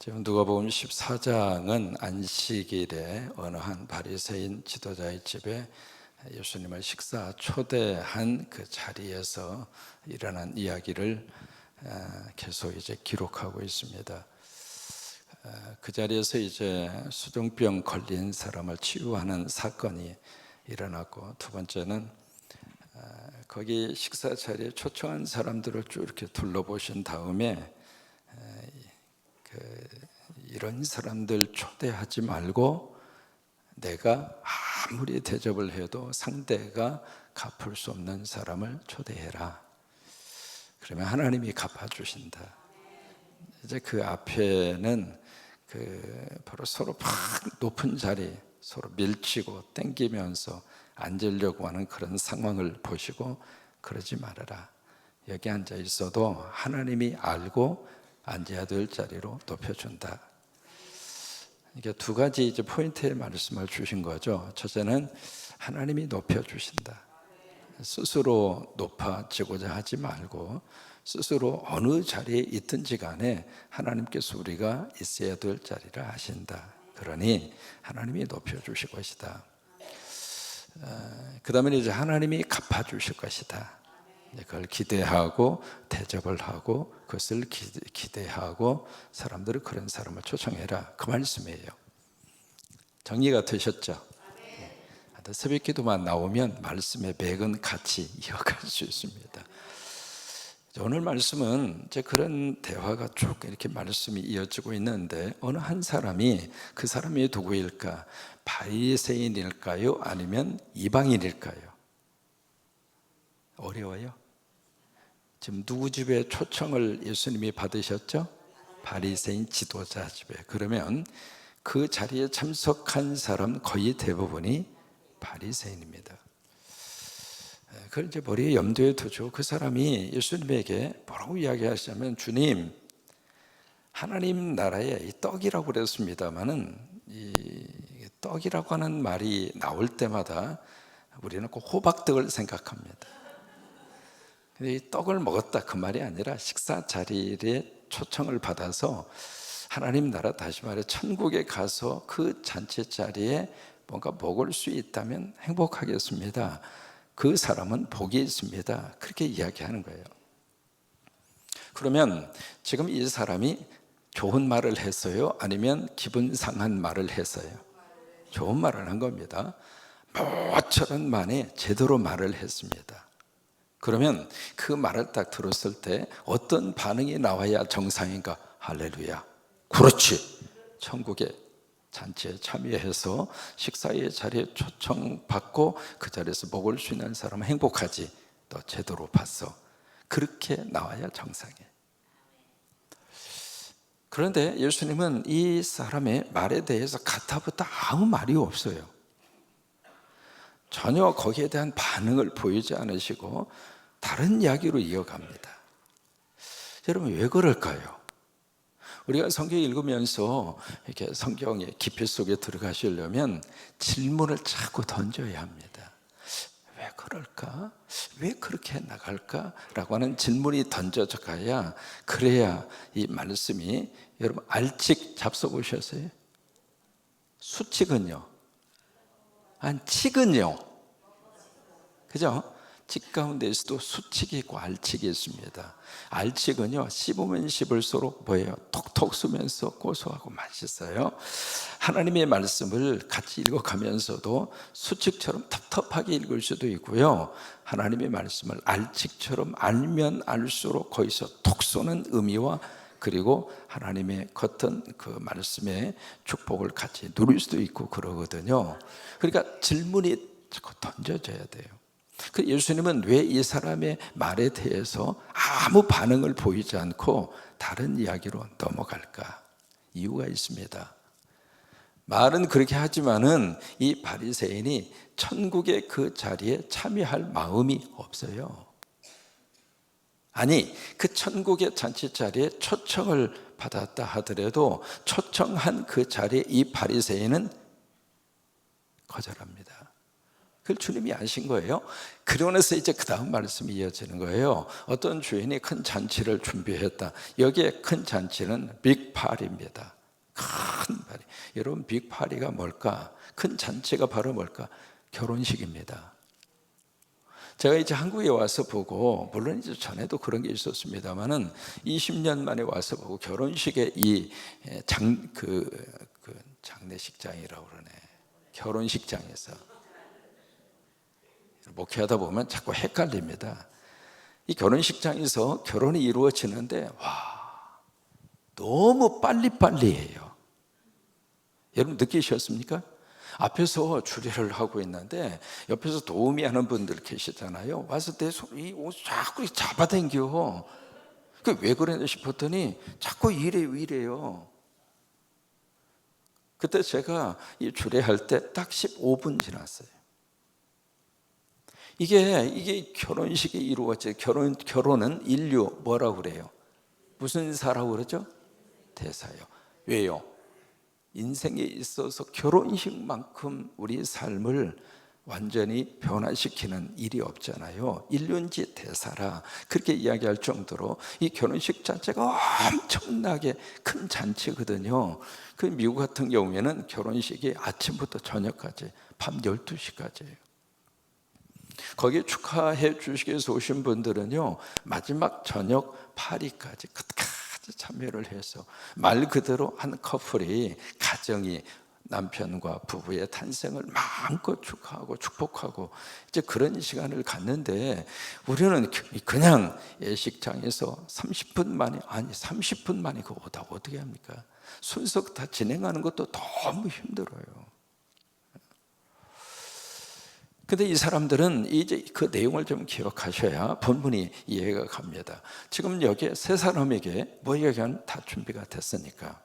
지금 누가복음 14장은 안식일에 어느 한 바리새인 지도자의 집에 예수님을 식사 초대한 그 자리에서 일어난 이야기를 계속 이제 기록하고 있습니다. 그 자리에서 이제 수종병 걸린 사람을 치유하는 사건이 일어났고, 두 번째는 거기 식사 자리에 초청한 사람들을 쭉 이렇게 둘러보신 다음에 이런 사람들 초대하지 말고 내가 아무리 대접을 해도 상대가 갚을 수 없는 사람을 초대해라. 그러면 하나님이 갚아주신다. 이제 그 앞에는 바로 서로 막 높은 자리 서로 밀치고 땡기면서 앉으려고 하는 그런 상황을 보시고 그러지 말아라. 여기 앉아 있어도 하나님이 알고 앉아야 될 자리로 높여준다. 이게 두 가지 이제 포인트의 말씀을 주신 거죠. 첫째는 하나님이 높여주신다. 스스로 높아지고자 하지 말고 스스로 어느 자리에 있든지 간에 하나님께서 우리가 있어야 될 자리를 아신다. 그러니 하나님이 높여주실 것이다. 그 다음에 이제 하나님이 갚아주실 것이다. 그걸 기대하고 대접을 하고 그것을 기대하고 사람들을 그런 사람을 초청해라. 그 말씀이에요. 정리가 되셨죠? 새벽 기도만 나오면 말씀의 맥은 같이 이어갈 수 있습니다. 오늘 말씀은 이제 그런 대화가 쭉 이렇게 말씀이 이어지고 있는데, 어느 한 사람이, 그 사람이 누구일까? 바리새인일까요? 아니면 이방인일까요? 어려워요? 지금 누구 집에 초청을 예수님이 받으셨죠? 바리새인 지도자 집에. 그러면 그 자리에 참석한 사람 거의 대부분이 바리새인입니다. 그걸 이제 머리에 염두에 두죠. 그 사람이 예수님에게 뭐라고 이야기하시냐면, 주님, 하나님 나라에 이 떡이라고 그랬습니다만은 이 떡이라고 하는 말이 나올 때마다 우리는 꼭 호박떡을 생각합니다. 근데 이 떡을 먹었다 그 말이 아니라 식사 자리에 초청을 받아서 하나님 나라, 다시 말해 천국에 가서 그 잔치 자리에 뭔가 먹을 수 있다면 행복하겠습니다. 그 사람은 복이 있습니다. 그렇게 이야기하는 거예요. 그러면 지금 이 사람이 좋은 말을 했어요? 아니면 기분 상한 말을 했어요? 좋은 말을 한 겁니다. 모처럼 만에 제대로 말을 했습니다. 그러면 그 말을 딱 들었을 때 어떤 반응이 나와야 정상인가? 할렐루야, 그렇지, 천국에 잔치에 참여해서 식사의 자리에 초청받고 그 자리에서 먹을 수 있는 사람은 행복하지, 너 제대로 봤어, 그렇게 나와야 정상이에요. 그런데 예수님은 이 사람의 말에 대해서 가타부터 아무 말이 없어요. 전혀 거기에 대한 반응을 보이지 않으시고 다른 이야기로 이어갑니다. 여러분, 왜 그럴까요? 우리가 성경 읽으면서 이렇게 성경의 깊이 속에 들어가시려면 질문을 자꾸 던져야 합니다. 왜 그럴까? 왜 그렇게 나갈까? 라고 하는 질문이 던져져 가야, 그래야 이 말씀이, 여러분 알칙 잡숴보셨어요? 수칙은요? 칙은요? 그죠? 칙 가운데에서도 수칙이 있고 알칙이 있습니다. 알칙은요, 씹으면 씹을수록 뭐예요? 톡톡 쏘면서 고소하고 맛있어요. 하나님의 말씀을 같이 읽어가면서도 수칙처럼 텁텁하게 읽을 수도 있고요, 하나님의 말씀을 알칙처럼 알면 알수록 거기서 톡 쏘는 의미와, 그리고 하나님의 겉은 그 말씀의 축복을 같이 누릴 수도 있고 그러거든요. 그러니까 질문이 자꾸 던져져야 돼요. 그 예수님은 왜 이 사람의 말에 대해서 아무 반응을 보이지 않고 다른 이야기로 넘어갈까? 이유가 있습니다. 말은 그렇게 하지만은 이 바리새인이 천국의 그 자리에 참여할 마음이 없어요. 아니, 그 천국의 잔치 자리에 초청을 받았다 하더라도 초청한 그 자리에 이 바리새인은 거절합니다. 그걸 주님이 아신 거예요. 그러고 나서 이제 그 다음 말씀이 이어지는 거예요. 어떤 주인이 큰 잔치를 준비했다. 여기에 큰 잔치는 빅파리입니다. 큰 파리. 여러분, 빅파리가 뭘까? 큰 잔치가 바로 뭘까? 결혼식입니다. 제가 이제 한국에 와서 보고, 물론 이제 전에도 그런 게 있었습니다만은 20년 만에 와서 보고 결혼식의 이 장례식장이라고 그러네. 결혼식장에서 목회하다 보면 자꾸 헷갈립니다. 이 결혼식장에서 결혼이 이루어지는데 너무 빨리빨리 해요. 여러분 느끼셨습니까? 앞에서 주례를 하고 있는데 옆에서 도우미 하는 분들 계시잖아요. 와서 내 손이 자꾸 잡아당겨. 왜 그러나 싶었더니 자꾸 이래요. 그때 제가 이 주례할 때 딱 15분 지났어요. 이게 결혼식이 이루어져요. 결혼은 인류 뭐라고 그래요? 무슨 사라고 그러죠? 대사요. 왜요? 인생에 있어서 결혼식만큼 우리 삶을 완전히 변화시키는 일이 없잖아요. 인륜지 대사라 그렇게 이야기할 정도로 이 결혼식 자체가 엄청나게 큰 잔치거든요. 그 미국 같은 경우에는 결혼식이 아침부터 저녁까지 밤 12시까지예요. 거기에 축하해 주시기 위해서 오신 분들은요, 마지막 저녁 파리까지 끝까지 참여를 해서 말 그대로 한 커플이 가정이 남편과 부부의 탄생을 마음껏 축하하고 축복하고 이제 그런 시간을 갖는데 우리는 그냥 예식장에서 30분 만에 30분 만에 그거 어떻게 합니까? 순서 다 진행하는 것도 너무 힘들어요. 근데 이 사람들은 이제 그 내용을 좀 기억하셔야 본문이 이해가 갑니다. 지금 여기에 세 사람에게 뭐 얘기하면 다 준비가 됐으니까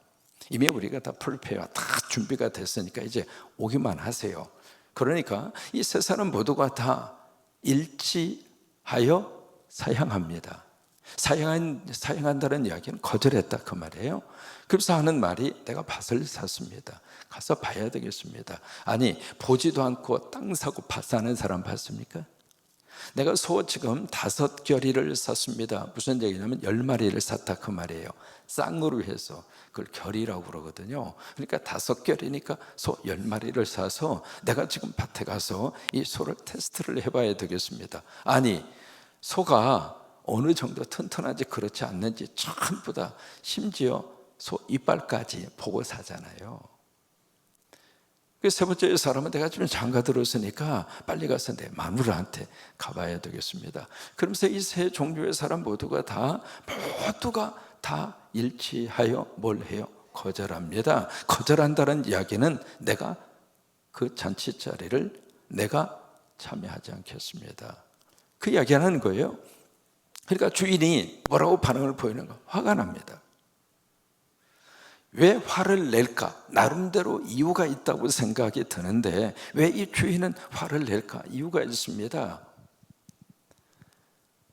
이미 우리가 다 풀페어 다 준비가 됐으니까 이제 오기만 하세요. 그러니까 이 세 사람 모두가 다 일치하여 사양합니다. 사양한다는 이야기는 거절했다 그 말이에요. 그래서 하는 말이 내가 밭을 샀습니다. 가서 봐야 되겠습니다. 아니 보지도 않고 땅 사고 밭 사는 사람 봤습니까? 내가 소 지금 5겨리를 샀습니다. 무슨 얘기냐면 10마리를 샀다 그 말이에요. 쌍으로 해서 그걸 겨리라고 그러거든요. 그러니까 5겨리니까 소 10마리를 사서 내가 지금 밭에 가서 이 소를 테스트를 해봐야 되겠습니다. 아니 소가 어느 정도 튼튼한지 그렇지 않는지 전부 다 심지어 소 이빨까지 보고 사잖아요. 세 번째 사람은 내가 지금 장가 들었으니까 빨리 가서 내 마누라한테 가봐야 되겠습니다. 그러면서 이 세 종류의 사람 모두가 다 일치하여 뭘 해요? 거절합니다. 거절한다는 이야기는 내가 그 잔치 자리를 내가 참여하지 않겠습니다. 그 이야기하는 거예요. 그러니까 주인이 뭐라고 반응을 보이는가? 화가 납니다. 왜 화를 낼까? 나름대로 이유가 있다고 생각이 드는데 왜 이 주인은 화를 낼까? 이유가 있습니다.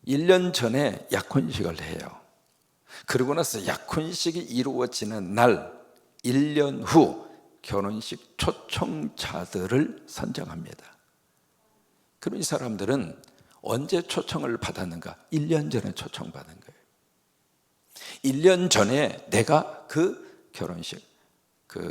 1년 전에 약혼식을 해요. 그러고 나서 약혼식이 이루어지는 날 1년 후 결혼식 초청자들을 선정합니다. 그럼 이 사람들은 언제 초청을 받았는가? 1년 전에 초청받은 거예요. 1년 전에 내가 그 결혼식, 그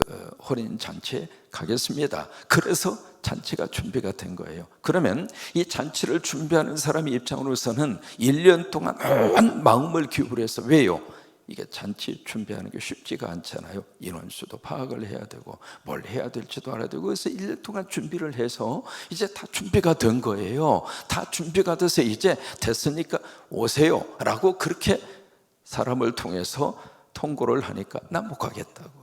혼인 잔치에 가겠습니다. 그래서 잔치가 준비가 된 거예요. 그러면 이 잔치를 준비하는 사람의 입장으로서는 1년 동안 온 마음을 기울여서 왜요? 이게 잔치 준비하는 게 쉽지가 않잖아요. 인원수도 파악을 해야 되고 뭘 해야 될지도 알아야 되고 그래서 1년 동안 준비를 해서 이제 다 준비가 된 거예요. 다 준비가 돼서 이제 됐으니까 오세요 라고 그렇게 사람을 통해서 통고를 하니까 난 못 가겠다고.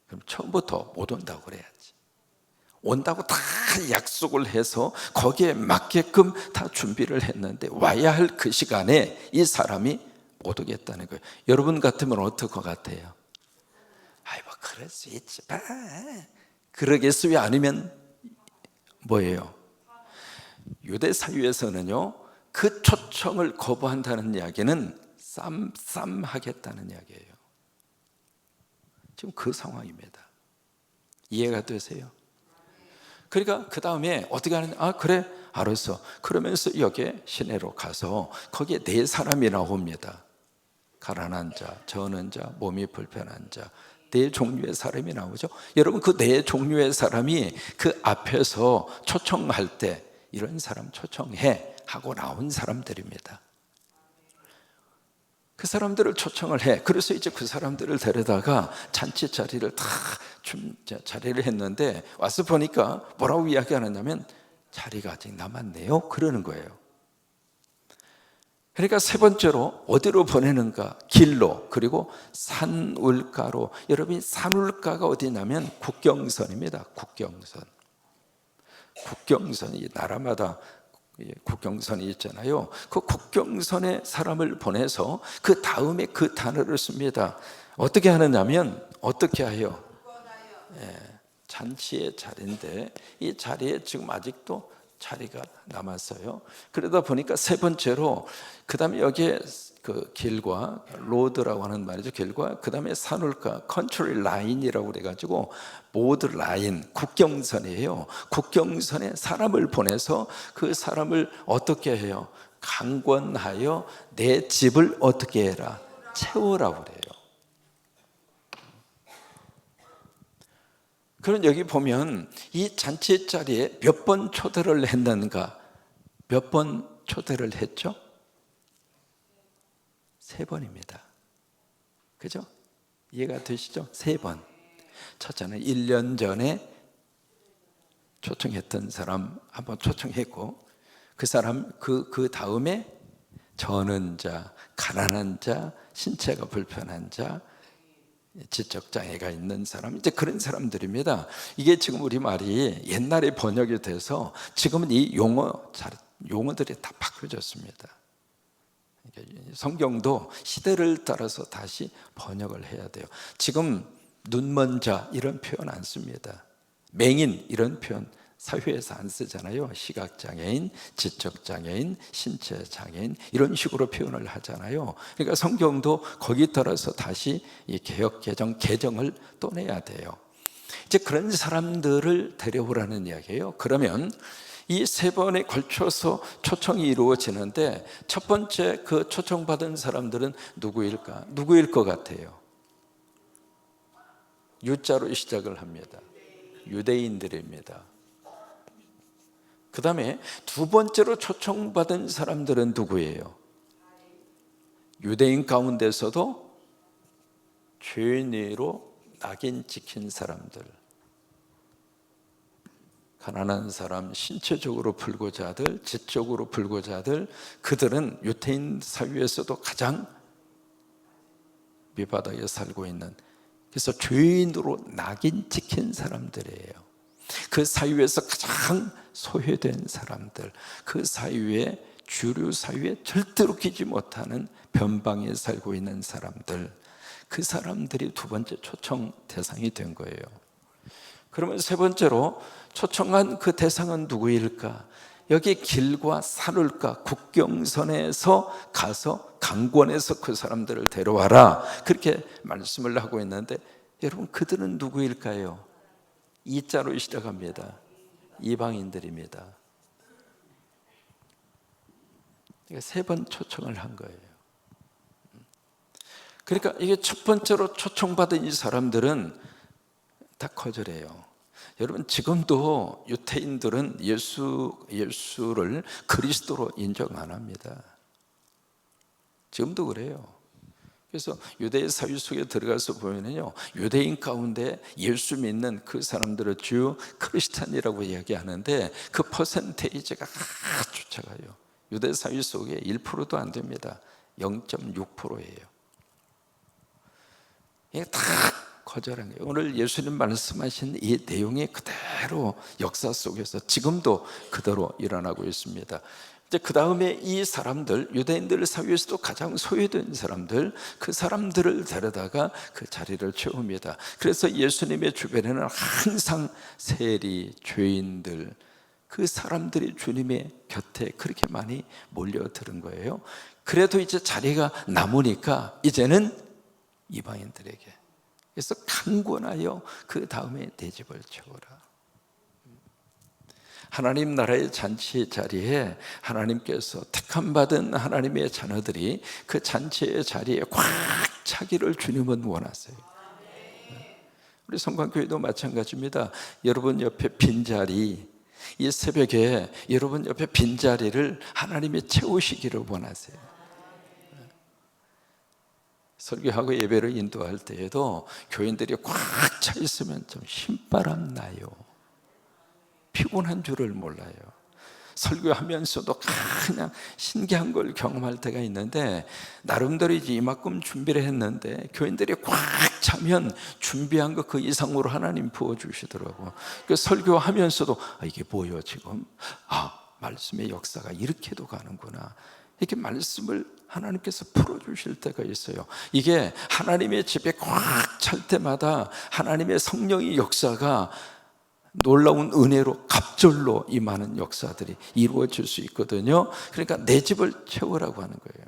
그럼 처음부터 못 온다고 그래야지. 온다고 다 약속을 해서 거기에 맞게끔 다 준비를 했는데 와야 할 그 시간에 이 사람이 못 오겠다는 거예요. 여러분 같으면 어떨 것 같아요? 아이고 그럴 수 있지 봐. 그러겠어요? 아니면 뭐예요? 유대 사회에서는요 그 초청을 거부한다는 이야기는 쌈쌈하겠다는 이야기예요. 지금 그 상황입니다. 이해가 되세요? 그러니까 그 다음에 어떻게 하느냐, 그래 알았어. 그러면서 여기에 시내로 가서 거기에 네 사람이 나옵니다. 가난한 자, 저는 자, 몸이 불편한 자, 네 종류의 사람이 나오죠. 여러분, 그 네 종류의 사람이 그 앞에서 초청할 때 이런 사람 초청해 하고 나온 사람들입니다. 그 사람들을 초청을 해. 그래서 이제 그 사람들을 데려다가 잔치 자리를 자리를 했는데, 와서 보니까 뭐라고 이야기하느냐면 자리가 아직 남았네요, 그러는 거예요. 그러니까 세 번째로 어디로 보내는가? 길로, 그리고 산울가로. 여러분, 산울가가 어디냐면 국경선입니다. 국경선이 나라마다 국경선이 있잖아요. 그 국경선에 사람을 보내서 그 다음에 그 단어를 씁니다. 어떻게 하느냐면, 어떻게 해요? 잔치의 자리인데 이 자리에 지금 아직도 자리가 남았어요. 그러다 보니까 세 번째로, 그 다음에 여기에 그 길과 로드라고 하는 말이죠. 길과 그 다음에 산울가, 컨트리 라인이라고 그래가지고 보드 라인, 국경선이에요. 국경선에 사람을 보내서 그 사람을 어떻게 해요? 강권하여 내 집을 어떻게 해라? 채우라고 그래요. 그럼 여기 보면 이 잔치 자리에 몇 번 초대를 했는가? 몇 번 초대를 했죠? 3번입니다. 그죠? 이해가 되시죠? 3번. 첫째는 1년 전에 초청했던 사람 한번 초청했고, 그 사람 그 다음에 저는 자, 가난한 자, 신체가 불편한 자, 지적 장애가 있는 사람, 이제 그런 사람들입니다. 이게 지금 우리말이 옛날에 번역이 돼서 지금은 이 용어들이 다 바뀌어졌습니다. 성경도 시대를 따라서 다시 번역을 해야 돼요. 지금 눈먼 자 이런 표현 안 씁니다. 맹인 이런 표현 사회에서 안 쓰잖아요. 시각장애인, 지적장애인, 신체장애인 이런 식으로 표현을 하잖아요. 그러니까 성경도 거기 따라서 다시 이 개역 개정을 또 내야 돼요. 이제 그런 사람들을 데려오라는 이야기예요. 그러면 이 3번에 걸쳐서 초청이 이루어지는데, 첫 번째 그 초청받은 사람들은 누구일까? 누구일 것 같아요? 유자로 시작을 합니다. 유대인들입니다. 그 다음에 두 번째로 초청받은 사람들은 누구예요? 유대인 가운데서도 죄인으로 낙인 찍힌 사람들, 가난한 사람, 신체적으로 불구자들, 지적으로 불구자들, 그들은 유대인 사회에서도 가장 밑바닥에 살고 있는, 그래서 죄인으로 낙인 찍힌 사람들이에요. 그 사회에서 가장 소외된 사람들, 그 사회에 주류 사회에 절대로 끼지 못하는 변방에 살고 있는 사람들, 그 사람들이 두 번째 초청 대상이 된 거예요. 그러면 세 번째로 초청한 그 대상은 누구일까? 여기 길과 산울가 국경선에서 가서 강권해서 그 사람들을 데려와라, 그렇게 말씀을 하고 있는데, 여러분 그들은 누구일까요? 이자로 시작합니다. 이방인들입니다. 그러니까 3번 초청을 한 거예요. 그러니까 이게 첫 번째로 초청받은 이 사람들은 다 거절해요. 여러분 지금도 유대인들은 예수를 그리스도로 인정 안 합니다. 지금도 그래요. 그래서 유대 사회 속에 들어가서 보면요, 유대인 가운데 예수 믿는 그 사람들을 주 크리스찬이라고 이야기하는데 그 퍼센테이지가 아주 작아요. 유대 사회 속에 1%도 안 됩니다. 0.6%예요. 이게 다 거절한 거예요. 오늘 예수님 말씀하신 이 내용이 그대로 역사 속에서 지금도 그대로 일어나고 있습니다. 이제 그 다음에 이 사람들, 유대인들 사이에서도 가장 소외된 사람들, 그 사람들을 데려다가 그 자리를 채웁니다. 그래서 예수님의 주변에는 항상 세리, 죄인들, 그 사람들이 주님의 곁에 그렇게 많이 몰려드는 거예요. 그래도 이제 자리가 남으니까 이제는 이방인들에게, 그래서 강권하여 그 다음에 내 집을 채우라. 하나님 나라의 잔치 자리에 하나님께서 택함 받은 하나님의 자녀들이 그 잔치의 자리에 꽉 차기를 주님은 원하세요. 우리 성광교회도 마찬가지입니다. 여러분 옆에 빈자리, 이 새벽에 여러분 옆에 빈자리를 하나님이 채우시기를 원하세요. 설교하고 예배를 인도할 때에도 교인들이 꽉 차 있으면 좀 힘바람 나요. 피곤한 줄을 몰라요. 설교하면서도 그냥 신기한 걸 경험할 때가 있는데, 나름대로 이제 이만큼 준비를 했는데 교인들이 꽉 차면 준비한 거 그 이상으로 하나님 부어주시더라고요. 그 설교하면서도 이게 뭐예요 지금? 말씀의 역사가 이렇게도 가는구나. 이렇게 말씀을 하나님께서 풀어주실 때가 있어요. 이게 하나님의 집에 꽉 찰 때마다 하나님의 성령의 역사가 놀라운 은혜로 갑절로 임하는 역사들이 이루어질 수 있거든요. 그러니까 내 집을 채우라고 하는 거예요.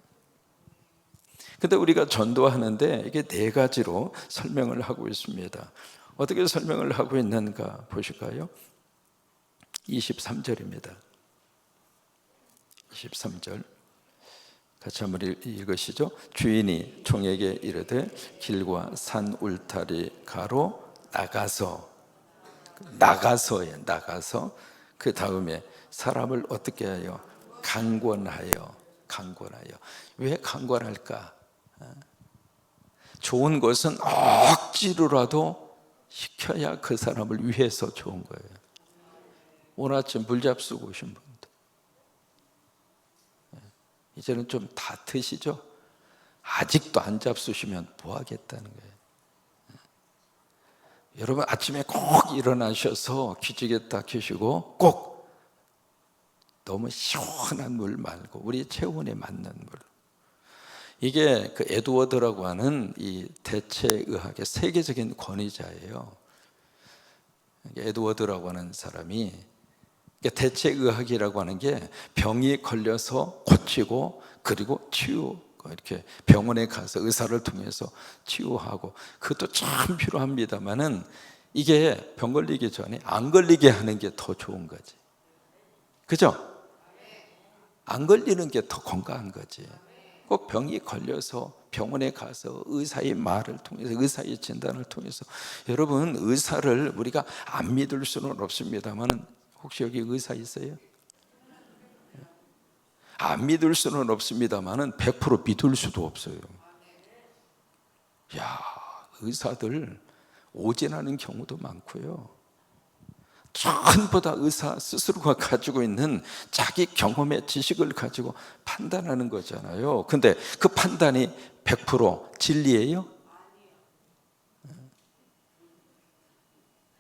근데 우리가 전도하는데 이게 네 가지로 설명을 하고 있습니다. 어떻게 설명을 하고 있는가 보실까요? 23절입니다. 23절 같이 한번 읽으시죠. 주인이 종에게 이르되 길과 산 울타리 가로 나가서 그 다음에 사람을 어떻게 하여? 강권하여. 왜 강권할까? 좋은 것은 억지로라도 시켜야 그 사람을 위해서 좋은 거예요. 오늘 아침 물 잡수고 오신 분들 이제는 좀 다 드시죠? 아직도 안 잡수시면 뭐 하겠다는 거예요. 여러분 아침에 꼭 일어나셔서 기지개 딱 켜시고 꼭 너무 시원한 물 말고 우리 체온에 맞는 물. 이게 그 에드워드라고 하는 이 대체의학의 세계적인 권위자예요. 에드워드라고 하는 사람이, 대체의학이라고 하는 게 병이 걸려서 고치고 그리고 이렇게 병원에 가서 의사를 통해서 치유하고, 그것도 참 필요합니다만은 이게 병 걸리기 전에 안 걸리게 하는 게 더 좋은 거지. 그죠? 안 걸리는 게 더 건강한 거지. 꼭 병이 걸려서 병원에 가서 의사의 말을 통해서, 의사의 진단을 통해서, 여러분 의사를 우리가 안 믿을 수는 없습니다만은 혹시 여기 의사 있어요? 안 믿을 수는 없습니다만은 100% 믿을 수도 없어요. 의사들 오진하는 경우도 많고요. 전부 다 의사 스스로가 가지고 있는 자기 경험의 지식을 가지고 판단하는 거잖아요. 근데 그 판단이 100% 진리예요?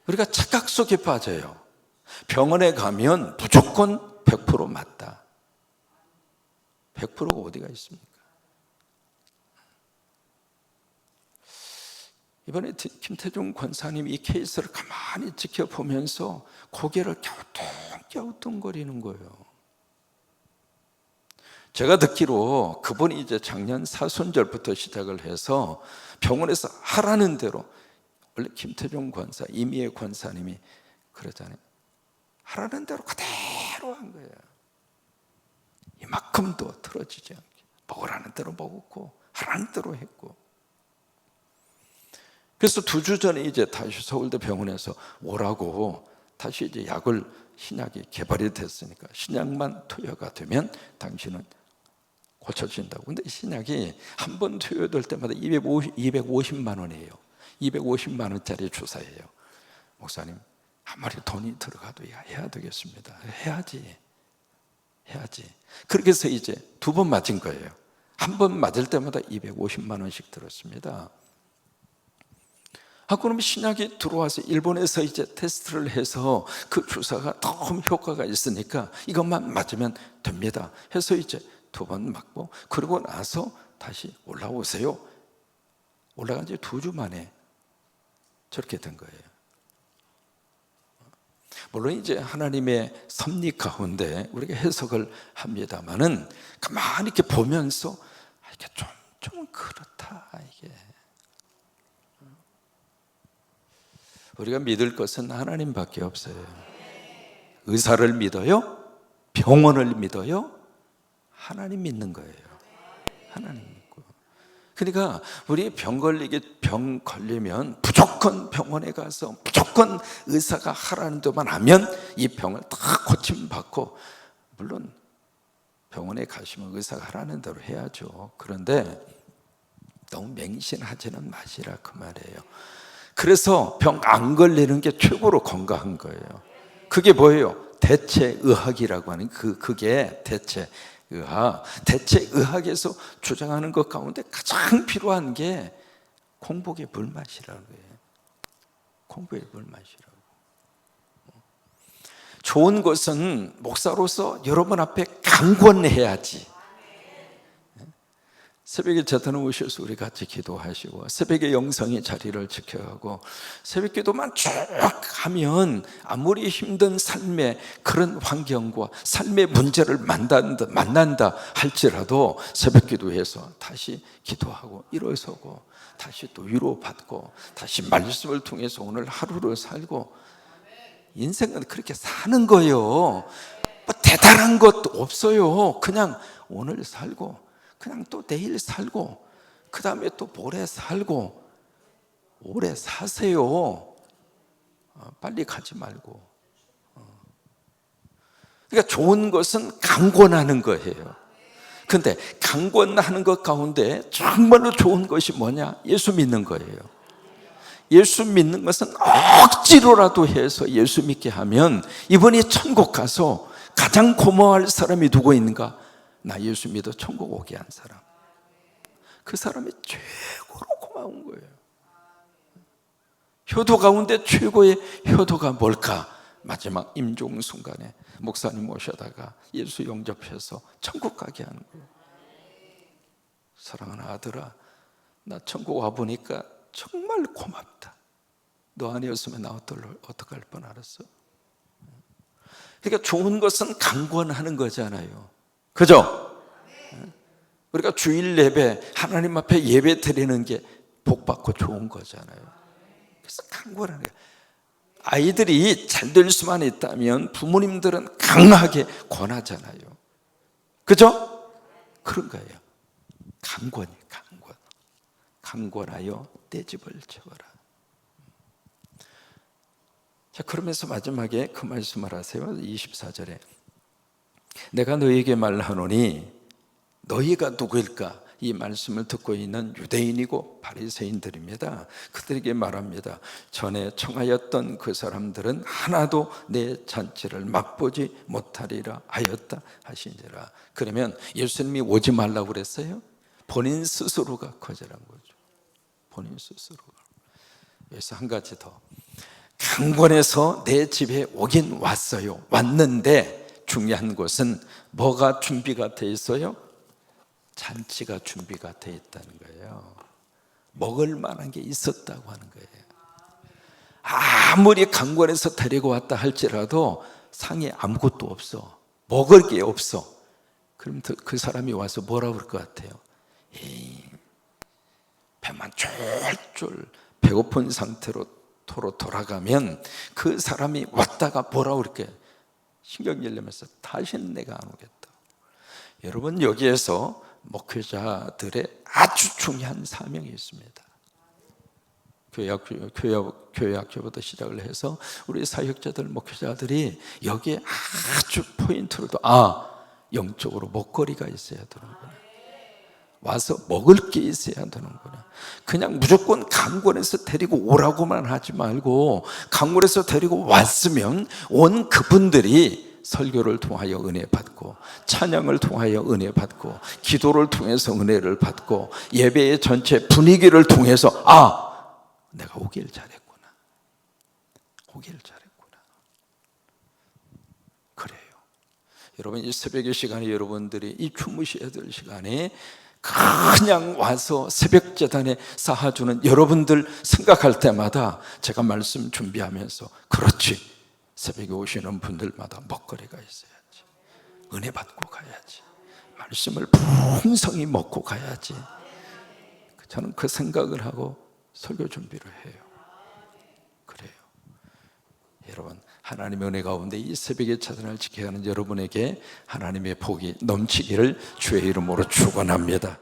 우리가 착각 속에 빠져요. 병원에 가면 무조건 100% 맞다. 100%가 어디가 있습니까? 이번에 김태중 권사님이 이 케이스를 가만히 지켜보면서 고개를 갸우뚱거리는 거예요. 제가 듣기로 그분이 이제 작년 사순절부터 시작을 해서 병원에서 하라는 대로, 원래 김태중 권사, 이미애 권사님이 그러잖아요. 하라는 대로 그대로 한 거예요. 이만큼도 틀어지지 않게 먹으라는 대로 먹었고 하라는 대로 했고. 그래서 2주 전에 이제 다시 서울대 병원에서 오라고 다시 이제 약을, 신약이 개발이 됐으니까 신약만 투여가 되면 당신은 고쳐진다고. 근데 신약이 한 번 투여될 때마다 250만 원이에요. 250만 원짜리 주사예요. 목사님, 아무리 돈이 들어가도 해야 되겠습니다. 해야지. 그렇게 해서 이제 2번 맞은 거예요. 한 번 맞을 때마다 250만 원씩 들었습니다. 그러면 신약이 들어와서 일본에서 이제 테스트를 해서 그 주사가 너무 효과가 있으니까 이것만 맞으면 됩니다 해서 이제 2번 맞고, 그러고 나서 다시 올라오세요. 올라간 지 2주 만에 저렇게 된 거예요. 물론 이제 하나님의 섭리 가운데 우리가 해석을 합니다만은 가만히 이렇게 보면서 이게 좀 그렇다. 이게 우리가 믿을 것은 하나님밖에 없어요. 의사를 믿어요? 병원을 믿어요? 하나님 믿는 거예요. 하나님 믿고. 그러니까 우리 병 걸리면 무조건 병원에 가서 무조건 의사가 하라는 대로만 하면 이 병을 다 고침받고, 물론 병원에 가시면 의사가 하라는 대로 해야죠. 그런데 너무 맹신하지는 마시라 그 말이에요. 그래서 병 안 걸리는 게 최고로 건강한 거예요. 그게 뭐예요? 대체의학이라고 하는 그게 대체의학. 대체의학에서 주장하는 것 가운데 가장 필요한 게 공복의 물맛이라는 거예요. 공복의 물맛이라고. 좋은 것은 목사로서 여러분 앞에 강권해야지. 새벽에 제단에 오셔서 우리 같이 기도하시고, 새벽에 영성이 자리를 지켜가고, 새벽 기도만 쭉 하면 아무리 힘든 삶의 그런 환경과 삶의 문제를 만난다 할지라도 새벽 기도해서 다시 기도하고 일어서고 다시 또 위로받고 다시 말씀을 통해서 오늘 하루를 살고, 인생은 그렇게 사는 거예요. 뭐 대단한 것도 없어요. 그냥 오늘 살고, 그냥 또 내일 살고, 그 다음에 또 모레 살고. 오래 사세요. 빨리 가지 말고. 그러니까 좋은 것은 강권하는 거예요. 근데 강권하는 것 가운데 정말로 좋은 것이 뭐냐? 예수 믿는 거예요. 예수 믿는 것은 억지로라도 해서 예수 믿게 하면, 이번에 천국 가서 가장 고마워할 사람이 누구 있는가? 나 예수 믿어 천국 오게 한 사람. 그 사람이 최고로 고마운 거예요. 효도 가운데 최고의 효도가 뭘까? 마지막 임종 순간에 목사님 모셔다가 예수 영접해서 천국 가게 하는 거예요. 사랑하는 아들아, 나 천국 와보니까 정말 고맙다. 너 아니었으면 나 어떡할 뻔 알았어. 그러니까 좋은 것은 강권하는 거잖아요. 그죠? 우리가 주일 예배, 하나님 앞에 예배 드리는 게 복받고 좋은 거잖아요. 그래서 강권하는 거예요. 아이들이 잘 될 수만 있다면 부모님들은 강하게 권하잖아요. 그죠? 그런 거예요. 강권이에요. 강권. 강권하여 내 집을 채워라. 자, 그러면서 마지막에 그 말씀을 하세요. 24절에 내가 너희에게 말하노니, 너희가 누구일까? 이 말씀을 듣고 있는 유대인이고 바리새인들입니다. 그들에게 말합니다. 전에 청하였던 그 사람들은 하나도 내 잔치를 맛보지 못하리라 하였다 하시니라. 그러면 예수님이 오지 말라고 그랬어요? 본인 스스로가 거절한 거죠. 본인 스스로가. 그래서 한 가지 더, 강권해서 내 집에 오긴 왔어요. 왔는데 중요한 것은 뭐가 준비가 돼 있어요? 잔치가 준비가 돼 있다는 거예요. 먹을 만한 게 있었다고 하는 거예요. 아무리 강권해서 데리고 왔다 할지라도 상에 아무것도 없어. 먹을 게 없어. 그럼 그 사람이 와서 뭐라고 그럴 것 같아요? 배만 쫄쫄 배고픈 상태로 돌아가면 그 사람이 왔다가 뭐라고 그럴게? 신경질 내면서 다시는 내가 안 오겠다. 여러분, 여기에서 목회자들의 아주 중요한 사명이 있습니다. 교회학교부터 시작을 해서 우리 사역자들, 목회자들이 여기에 아주 포인트를 영적으로 먹거리가 있어야 되는구나. 와서 먹을 게 있어야 되는구나. 그냥 무조건 강권해서 데리고 오라고만 하지 말고, 강권해서 데리고 왔으면 온 그분들이 설교를 통하여 은혜 받고, 찬양을 통하여 은혜 받고, 기도를 통해서 은혜를 받고, 예배의 전체 분위기를 통해서 내가 오길 잘했구나. 오길 잘했구나. 그래요. 여러분, 이 새벽의 시간에 여러분들이 이 주무셔야 될 시간에 그냥 와서 새벽 제단에 쌓아주는 여러분들 생각할 때마다 제가 말씀 준비하면서, 그렇지, 새벽에 오시는 분들마다 먹거리가 있어야지. 은혜 받고 가야지. 말씀을 풍성히 먹고 가야지. 저는 그 생각을 하고 설교 준비를 해요. 그래요. 여러분, 하나님의 은혜 가운데 이 새벽의 차단을 지켜야 하는 여러분에게 하나님의 복이 넘치기를 주의 이름으로 축원합니다.